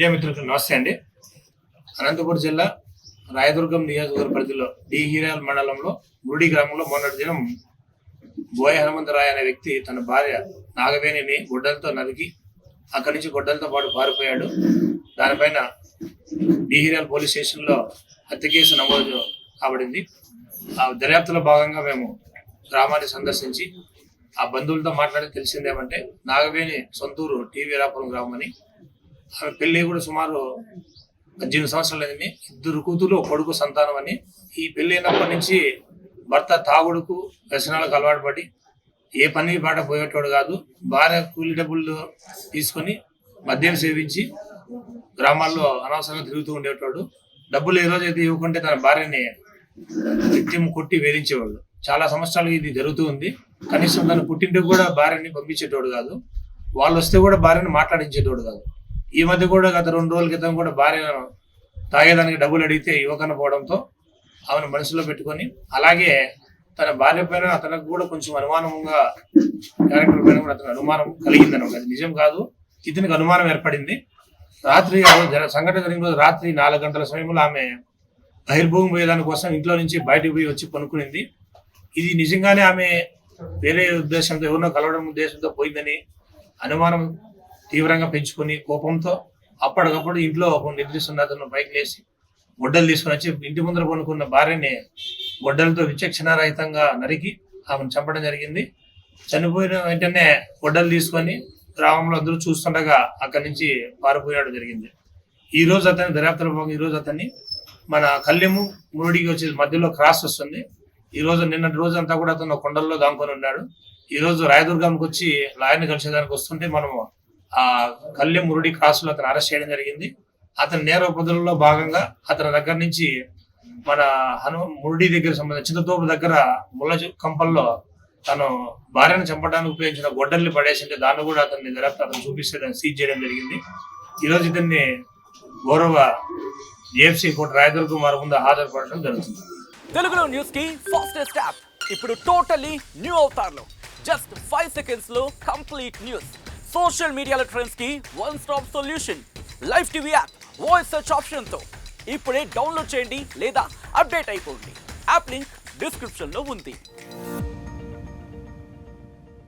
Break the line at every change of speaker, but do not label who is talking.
Media మిత్రులకు నమస్తే అండి. అనంతపురం జిల్లా రాయదుర్గం నియోజకవర్గ పరిధిలో డి హీరాల్ మండలంలో మురుడి గ్రామంలో మొన్నటి దినం బోయ హనుమంతరాయ్ అనే వ్యక్తి తన భార్య నాగవేణిని గొడ్డలతో నరికి అక్కడి నుంచి గొడ్డలతో పాటు పారిపోయాడు. దానిపైన డి హీరాల్ పోలీస్ స్టేషన్లో హత్య కేసు నమోదు కాబడింది. ఆ దర్యాప్తులో భాగంగా మేము గ్రామాన్ని సందర్శించి ఆ బంధువులతో మాట్లాడి తెలిసిందేమంటే నాగవేణి సొంతూరు టి వీరాపురం గ్రామం అని, ఆమె పెళ్లి కూడా సుమారు 18 సంవత్సరాలు అయింది. 2 కూతురు కొడుకు సంతానం అని. ఈ పెళ్లి అయినప్పటి నుంచి భర్త తాగుడుకు వ్యసనాలకు అలవాటు పడి ఏ పని బాట పోయేటోడు కాదు. భార్య కూలి డబ్బులు తీసుకొని మద్యం సేవించి గ్రామాల్లో అనవసరంగా తిరుగుతూ ఉండేటోడు. డబ్బులు ఏ రోజైతే ఇవ్వకుంటే తన భార్యని నిత్యం కొట్టి వేధించేవాడు. చాలా సంవత్సరాలు ఇది జరుగుతూ ఉంది. కనీసం తన పుట్టింటికి కూడా భార్యని పంపించేటోడు కాదు. వాళ్ళు వస్తే కూడా భార్యని మాట్లాడించేటోడు కాదు. ఈ మధ్య కూడా గత 2 రోజుల క్రితం కూడా భార్యను తాగేదానికి డబ్బులు అడిగితే ఇవ్వకపోవడంతో ఆమెను మనసులో పెట్టుకొని, అలాగే తన భార్య పైన అతనికి కూడా కొంచెం అనుమానంగా క్యారెక్టర్ పైన కూడా అతనికి అనుమానం కలిగింది అనమాట. అది నిజం కాదు, ఇతనికి అనుమానం ఏర్పడింది. రాత్రి సంఘటన జరిగిన రోజు రాత్రి 4 గంటల సమయంలో ఆమె బహిర్భూమి పోయేదాని కోసం ఇంట్లో నుంచి బయటకు పోయి వచ్చి పనుకునింది. ఇది నిజంగానే ఆమె వేరే ఉద్దేశంతో ఎవరినో కలవడం ఉద్దేశంతో పోయిందని అనుమానం తీవ్రంగా పెంచుకొని కోపంతో అప్పటికప్పుడు ఇంట్లో నిద్రిస్తున్న అతను బైక్ లేసి గొడ్డలు తీసుకుని వచ్చి ఇంటి ముందర పనుకున్న భార్యని గొడ్డలతో విచక్షణారహితంగా నరికి ఆమెను చంపడం జరిగింది. చనిపోయిన వెంటనే గొడ్డలు తీసుకొని గ్రామంలో అందరూ చూస్తుండగా అక్కడి నుంచి పారిపోయడం జరిగింది. ఈ రోజు అతని దర్యాప్తులో భాగంగా ఈ రోజు అతన్ని మన కళ్యము మురుడికి వచ్చే మధ్యలో క్రాస్ వస్తుంది. ఈ రోజు నిన్నటి రోజు అంతా కూడా అతను కొండల్లో దాముకొని ఉన్నాడు. ఈ రోజు రాయదుర్గానికి వచ్చి లాయర్ని కలిసేదానికి వస్తుంటే మనము ఆ కళ్యం మురుడి క్రాస్ లో అతను అరెస్ట్ చేయడం జరిగింది. అతని నేరోపదులలో భాగంగా అతని దగ్గర నుంచి మన మురుడి దగ్గర సంబంధించిన చింతతోపు దగ్గర ముళ్ళ కంపల్లో తను భార్యను చంపడానికి ఉపయోగించిన గొడ్డల్ని పడేసింటే దాన్ని కూడా అతన్ని దర్యాప్తు అతను చూపిస్తే దాన్ని సీజ్ చేయడం జరిగింది. ఈ రోజు ఇతన్ని గౌరవ జేఎఫ్సీ కోర్టు రాయదుర్గం వారి ముందు హాజరుపడడం జరుగుతుంది.
తెలుగులో న్యూస్ కి ఫాస్టెస్ట్ యాప్ ఇప్పుడు టోటలీ న్యూ అవతార్లో జస్ట్ 5 సెకండ్స్ లో కంప్లీట్ న్యూస్. సోషల్ మీడియాలో ట్రెండ్స్ కి one stop solution. Live TV app voice search option తో ఇప్పుడే డౌన్లోడ్ చేయండి లేదా అప్డేట్ అయిపోండి. యాప్ లింక్ డిస్క్రిప్షన్ లో ఉంది.